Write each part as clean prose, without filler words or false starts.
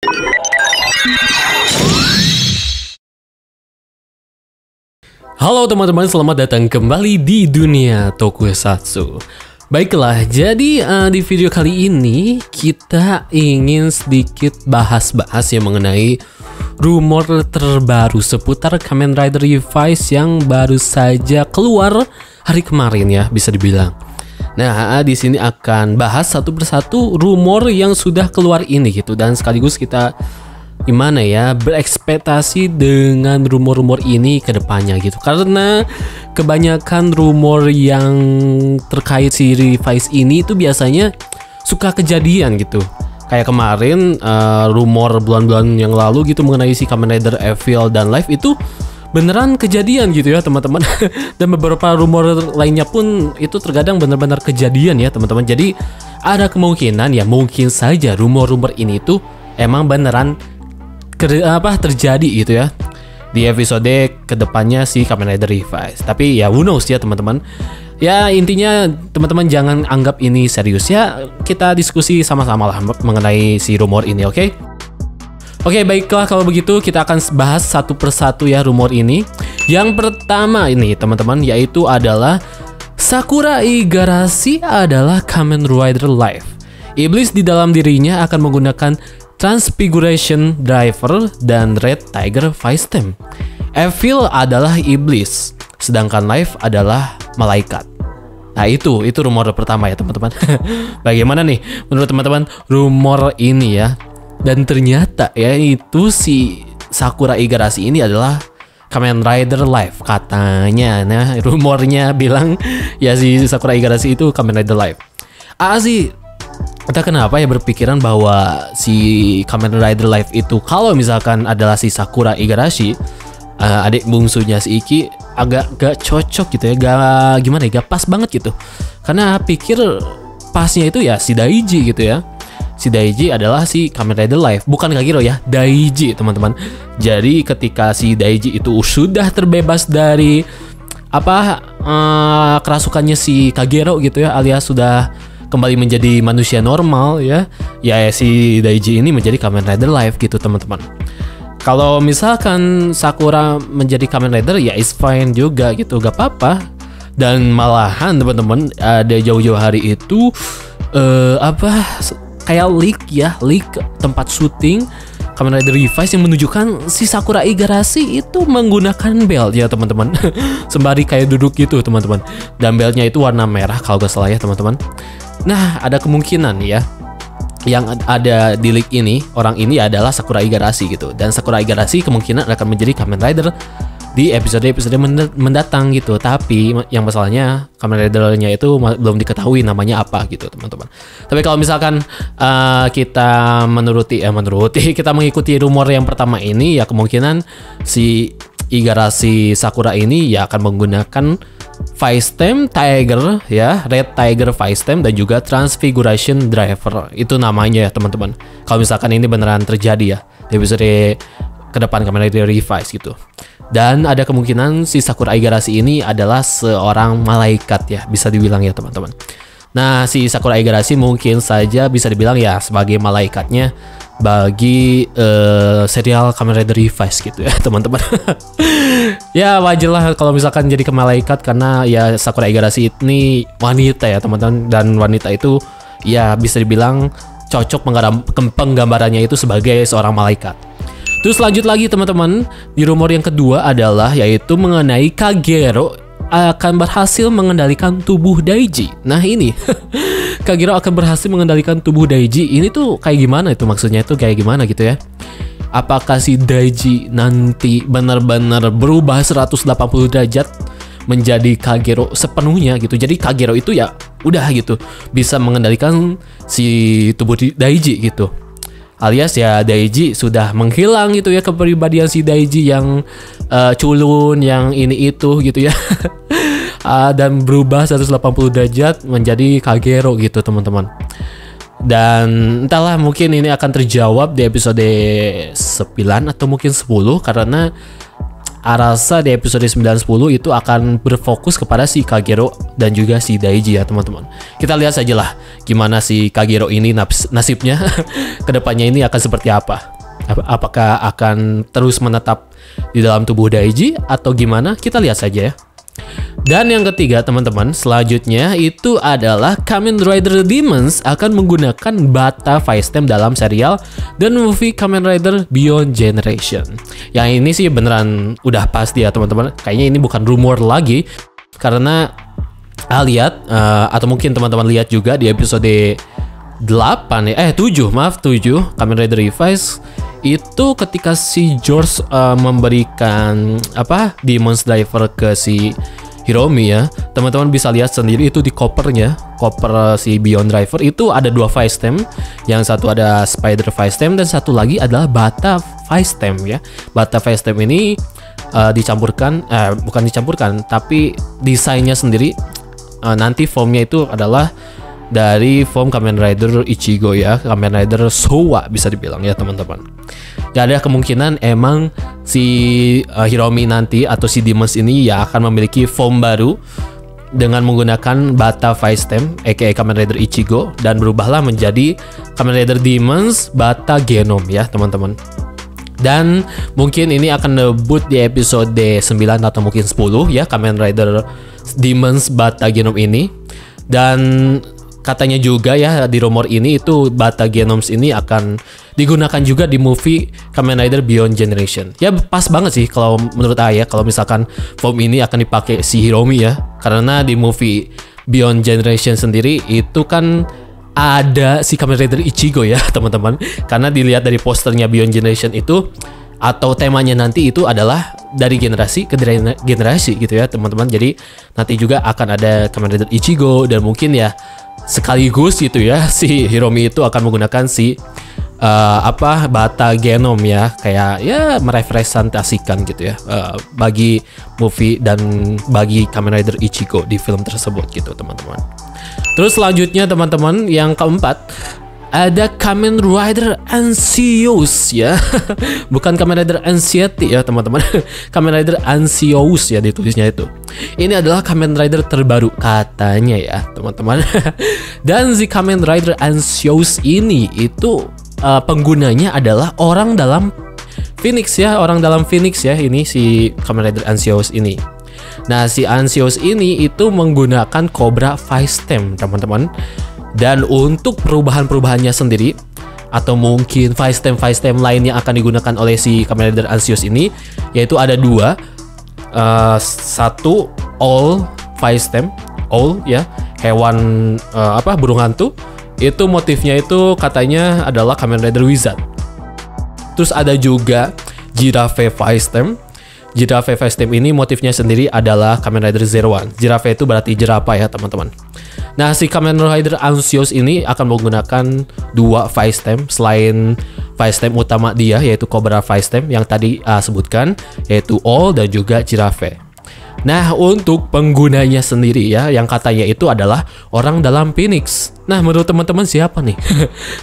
Halo teman-teman, selamat datang kembali di dunia Tokusatsu. Baiklah, jadi di video kali ini kita ingin sedikit bahas-bahas yang mengenai rumor terbaru seputar Kamen Rider Revice yang baru saja keluar hari kemarin ya, bisa dibilang. Nah, di sini akan bahas satu persatu rumor yang sudah keluar ini gitu, dan sekaligus kita gimana ya, berekspektasi dengan rumor-rumor ini ke depannya gitu. Karena kebanyakan rumor yang terkait si Revice ini itu biasanya suka kejadian gitu. Kayak kemarin rumor bulan-bulan yang lalu gitu mengenai si Kamen Rider Evil dan Live itu beneran kejadian gitu ya teman-teman. Dan beberapa rumor lainnya pun itu terkadang benar-benar kejadian ya teman-teman. Jadi ada kemungkinan ya, mungkin saja rumor-rumor ini tuh emang beneran terjadi gitu ya di episode kedepannya si Kamen Rider Revice. Tapi ya who knows ya teman-teman. Ya intinya teman-teman jangan anggap ini serius ya, kita diskusi sama-sama lah mengenai si rumor ini, oke? Oke, baiklah kalau begitu kita akan bahas satu persatu ya rumor ini. Yang pertama ini teman-teman yaitu adalah Sakura Igarashi adalah Kamen Rider Live. Iblis di dalam dirinya akan menggunakan Transfiguration Driver dan Red Tiger Vice Stem. Evil adalah iblis, sedangkan Life adalah malaikat. Nah itu rumor pertama ya teman-teman. Bagaimana nih menurut teman-teman rumor ini ya? Dan ternyata ya itu si Sakura Igarashi ini adalah Kamen Rider Live katanya. Nah rumornya bilang ya si Sakura Igarashi itu Kamen Rider Live. Sih entah kenapa ya berpikiran bahwa si Kamen Rider Live itu kalau misalkan adalah si Sakura Igarashi, adik bungsunya si Iki, agak gak cocok gitu ya, gak gimana ya, gak pas banget gitu. Karena pikir pasnya itu ya si Daiji gitu ya. Si Daiji adalah si Kamen Rider Live, bukan Kagero ya, Daiji teman-teman. Jadi ketika si Daiji itu sudah terbebas dari kerasukannya si Kagero gitu ya, alias sudah kembali menjadi manusia normal ya si Daiji ini menjadi Kamen Rider Live gitu teman-teman. Kalau misalkan Sakura menjadi Kamen Rider ya is fine juga gitu, gak apa-apa. Dan malahan teman-teman ada jauh-jauh hari itu kayak leak tempat syuting Kamen Rider Revice yang menunjukkan si Sakura Igarashi itu menggunakan belt ya teman-teman. Sembari kayak duduk gitu teman-teman. Dan beltnya itu warna merah kalau gak salah ya teman-teman. Nah, ada kemungkinan ya yang ada di leak ini, orang ini adalah Sakura Igarashi gitu. Dan Sakura Igarashi kemungkinan akan menjadi Kamen Rider di episode-episode mendatang gitu. Tapi yang masalahnya Kamen Rider-nya itu belum diketahui namanya apa gitu teman-teman. Tapi kalau misalkan kita kita mengikuti rumor yang pertama ini ya, kemungkinan si Igarashi Sakura ini ya akan menggunakan Vice Stem Tiger ya, Red Tiger Vice Stem dan juga Transfiguration Driver. Itu namanya ya teman-teman. Kalau misalkan ini beneran terjadi ya di episode ke depan Kamen Rider Revice gitu. Dan ada kemungkinan si Sakura Igarashi ini adalah seorang malaikat ya, bisa dibilang ya teman-teman. Nah, si Sakura Igarashi mungkin saja bisa dibilang ya sebagai malaikatnya bagi serial Kamen Rider Revice gitu ya teman-teman. Ya wajar lah kalau misalkan jadi ke malaikat, karena ya Sakura Igarashi ini wanita ya teman-teman. Dan wanita itu ya bisa dibilang cocok penggambarannya itu sebagai seorang malaikat. Terus lanjut lagi teman-teman, di rumor yang kedua adalah yaitu mengenai Kagero akan berhasil mengendalikan tubuh Daiji. Nah ini Kagero akan berhasil mengendalikan tubuh Daiji. Ini tuh kayak gimana itu, maksudnya itu kayak gimana gitu ya? Apakah si Daiji nanti benar-benar berubah 180 derajat menjadi Kagero sepenuhnya gitu? Jadi Kagero itu ya udah gitu bisa mengendalikan si tubuh Daiji gitu. Alias ya Daiji sudah menghilang gitu ya, kepribadian si Daiji yang culun, yang ini itu gitu ya. Dan berubah 180 derajat menjadi Kagero gitu teman-teman. Dan entahlah, mungkin ini akan terjawab di episode 9 atau mungkin 10, karena rasa di episode 9-10 itu akan berfokus kepada si Kagero dan juga si Daiji ya teman-teman. Kita lihat saja lah gimana si Kagero ini nasibnya kedepannya ini akan seperti apa. Apakah akan terus menetap di dalam tubuh Daiji atau gimana? Kita lihat saja ya. Dan yang ketiga teman-teman, selanjutnya itu adalah Kamen Rider Demons akan menggunakan Bata Five Stem dalam serial dan movie Kamen Rider Beyond Generation. Yang ini sih beneran udah pasti ya teman-teman. Kayaknya ini bukan rumor lagi, karena lihat atau mungkin teman-teman lihat juga di episode 7 Kamen Rider Revice itu ketika si George memberikan Demon's Driver ke si Hiromi ya, teman-teman bisa lihat sendiri itu di koper si Beyond Driver itu ada 2 Five Stem, yang satu ada Spider Five Stem dan satu lagi adalah Bata Five Stem ya. Bata Five Stem ini bukan dicampurkan, tapi desainnya sendiri nanti formnya itu adalah dari form Kamen Rider Ichigo ya, Kamen Rider Showa bisa dibilang ya teman-teman. Gak ada kemungkinan emang si Hiromi nanti atau si Demons ini ya akan memiliki form baru dengan menggunakan Bata Five Stem aka Kamen Rider Ichigo dan berubahlah menjadi Kamen Rider Demons Bata Genome ya teman-teman. Dan mungkin ini akan debut di episode 9 atau mungkin 10 ya, Kamen Rider Demons Bata Genome ini. Dan katanya juga ya di rumor ini itu Bata Genomes ini akan digunakan juga di movie Kamen Rider Beyond Generation. Ya pas banget sih kalau menurut saya kalau misalkan form ini akan dipakai si Hiromi ya. Karena di movie Beyond Generation sendiri itu kan ada si Kamen Rider Ichigo ya teman-teman. Karena dilihat dari posternya Beyond Generation itu atau temanya nanti itu adalah dari generasi ke generasi gitu ya teman-teman. Jadi nanti juga akan ada Kamen Rider Ichigo dan mungkin ya sekaligus gitu ya si Hiromi itu akan menggunakan si Bata Genome ya, kayak ya merepresentasikan gitu ya bagi movie dan bagi Kamen Rider Ichigo di film tersebut gitu teman-teman. Terus selanjutnya teman-teman yang keempat ada Kamen Rider Anxious ya. Bukan Kamen Rider Anxiety ya teman-teman. Kamen Rider Anxious ya ditulisnya itu. Ini adalah Kamen Rider terbaru katanya ya teman-teman. Dan si Kamen Rider Anxious ini itu penggunanya adalah orang dalam Phoenix ya. Orang dalam Phoenix ya ini si Kamen Rider Anxious ini. Nah si Anxious ini itu menggunakan Cobra Five Stem teman-teman. Dan untuk perubahan-perubahannya sendiri atau mungkin Five Stem lain yang akan digunakan oleh si Kamen Rider Anxious ini yaitu ada 2. Satu All Five Stem, All ya, hewan burung hantu. Itu motifnya itu katanya adalah Kamen Rider Wizard. Terus ada juga Giraffe Five Stem. Giraffe Five Stem ini motifnya sendiri adalah Kamen Rider Zero One. Giraffe itu berarti jerapah ya teman-teman. Nah si Kamen Rider Anxious ini akan menggunakan 2 Five Stem selain Five Stem utama dia yaitu Cobra Five Stem yang tadi sebutkan yaitu All dan juga Giraffe. Nah untuk penggunanya sendiri ya yang katanya itu adalah orang dalam Phoenix. Nah menurut teman-teman siapa nih?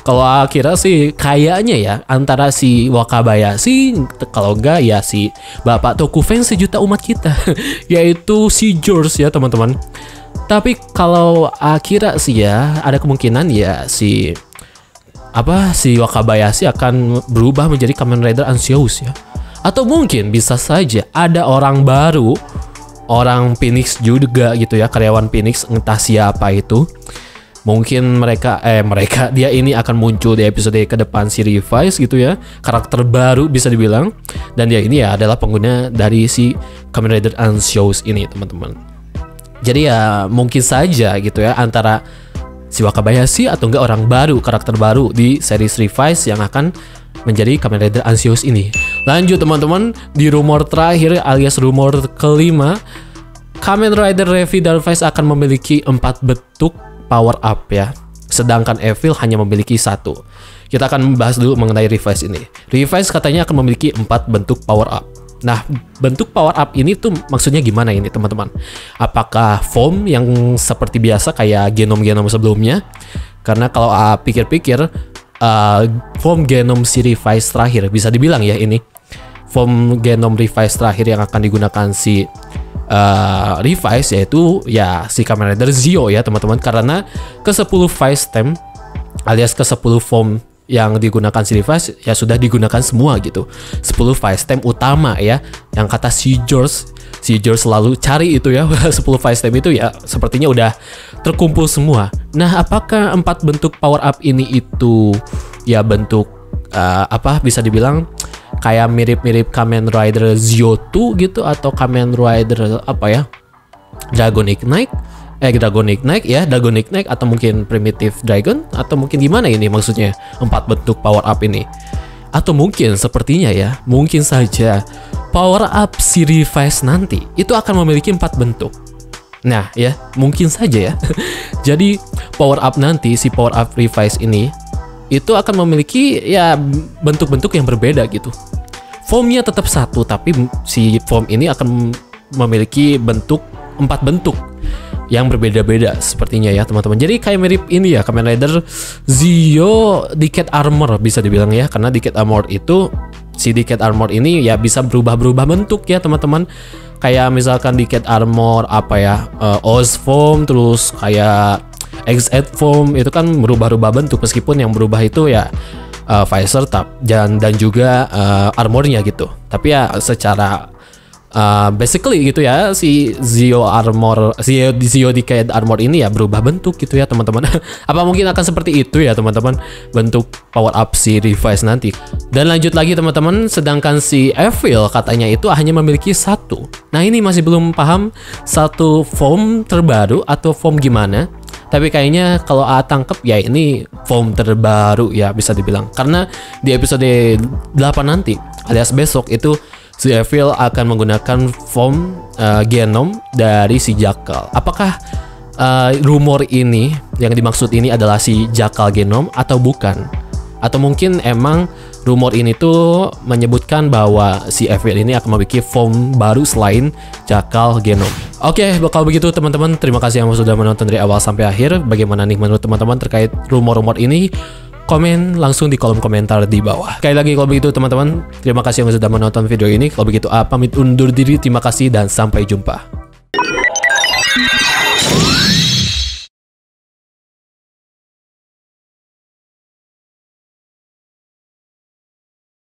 Kalau kira sih kayaknya ya antara si Wakabayashi, kalau enggak ya si Bapak Tokufen sejuta umat kita yaitu si George ya teman-teman. Tapi kalau kira sih ya ada kemungkinan ya si Wakabayashi akan berubah menjadi Kamen Rider Anxious ya. Atau mungkin bisa saja ada orang baru, orang Phoenix juga gitu ya, karyawan Phoenix entah siapa itu. Mungkin dia ini akan muncul di episode ke depan si Revice gitu ya, karakter baru bisa dibilang. Dan dia ini ya adalah pengguna dari si Kamen Rider Anxious ini teman-teman. Jadi ya mungkin saja gitu ya antara si Wakabayashi atau enggak orang baru, karakter baru di series Revice yang akan menjadi Kamen Rider Anxious ini. Lanjut teman-teman, di rumor terakhir alias rumor kelima, Kamen Rider Revice akan memiliki 4 bentuk power up ya. Sedangkan Evil hanya memiliki 1. Kita akan membahas dulu mengenai Revice ini. Revice katanya akan memiliki 4 bentuk power up. Nah, bentuk power up ini tuh maksudnya gimana ini teman-teman? Apakah form yang seperti biasa kayak genom-genom sebelumnya? Karena kalau pikir-pikir form genom si Revice terakhir bisa dibilang ya ini form genom Revice terakhir yang akan digunakan si Revice yaitu ya si Kamen Rider Zio ya teman-teman. Karena ke 10 Five Stem alias ke 10 form yang digunakan si Revice ya sudah digunakan semua gitu. 10 file stem utama ya, yang kata si George selalu cari itu ya. 10 file stem itu ya sepertinya udah terkumpul semua. Nah, apakah 4 bentuk power up ini itu ya bentuk bisa dibilang kayak mirip-mirip Kamen Rider Zio 2 gitu, atau Kamen Rider Dragon Ignite Dragon Ignite, atau mungkin Primitive Dragon, atau mungkin gimana ini maksudnya 4 bentuk power up ini? Atau mungkin sepertinya ya, mungkin saja power up si Revice nanti itu akan memiliki 4 bentuk. Nah ya, mungkin saja ya. Jadi power up nanti, si power up Revice ini itu akan memiliki ya bentuk-bentuk yang berbeda gitu. Formnya tetap satu, tapi si form ini akan memiliki 4 bentuk yang berbeda-beda sepertinya ya teman-teman. Jadi kayak mirip ini ya, Kamen Rider Zio Decade Armor bisa dibilang ya, karena Decade Armor itu, si Decade Armor ini ya bisa berubah-berubah bentuk ya teman-teman. Kayak misalkan Decade Armor Oz Form, terus kayak X8 Form itu kan berubah-ubah bentuk, meskipun yang berubah itu ya visor dan juga armornya gitu. Tapi ya secara basically gitu ya, si Zio Decade Armor ini ya berubah bentuk gitu ya teman-teman. Apa mungkin akan seperti itu ya teman-teman bentuk power up si Revice nanti. Dan lanjut lagi teman-teman, sedangkan si Evil katanya itu hanya memiliki 1. Nah, ini masih belum paham satu form terbaru atau form gimana. Tapi kayaknya kalau tangkep ya ini form terbaru ya bisa dibilang. Karena di episode 8 nanti alias besok itu si Evil akan menggunakan form genom dari si Jackal. Apakah rumor ini yang dimaksud ini adalah si Jackal genom atau bukan? Atau mungkin emang rumor ini tuh menyebutkan bahwa si Evil ini akan memiliki form baru selain Jackal genom. Oke, kalau begitu teman-teman, terima kasih yang sudah menonton dari awal sampai akhir. Bagaimana nih menurut teman-teman terkait rumor-rumor ini? Komen langsung di kolom komentar di bawah. Sekali lagi kalau begitu teman-teman, terima kasih yang sudah menonton video ini. Kalau begitu pamit undur diri, terima kasih dan sampai jumpa.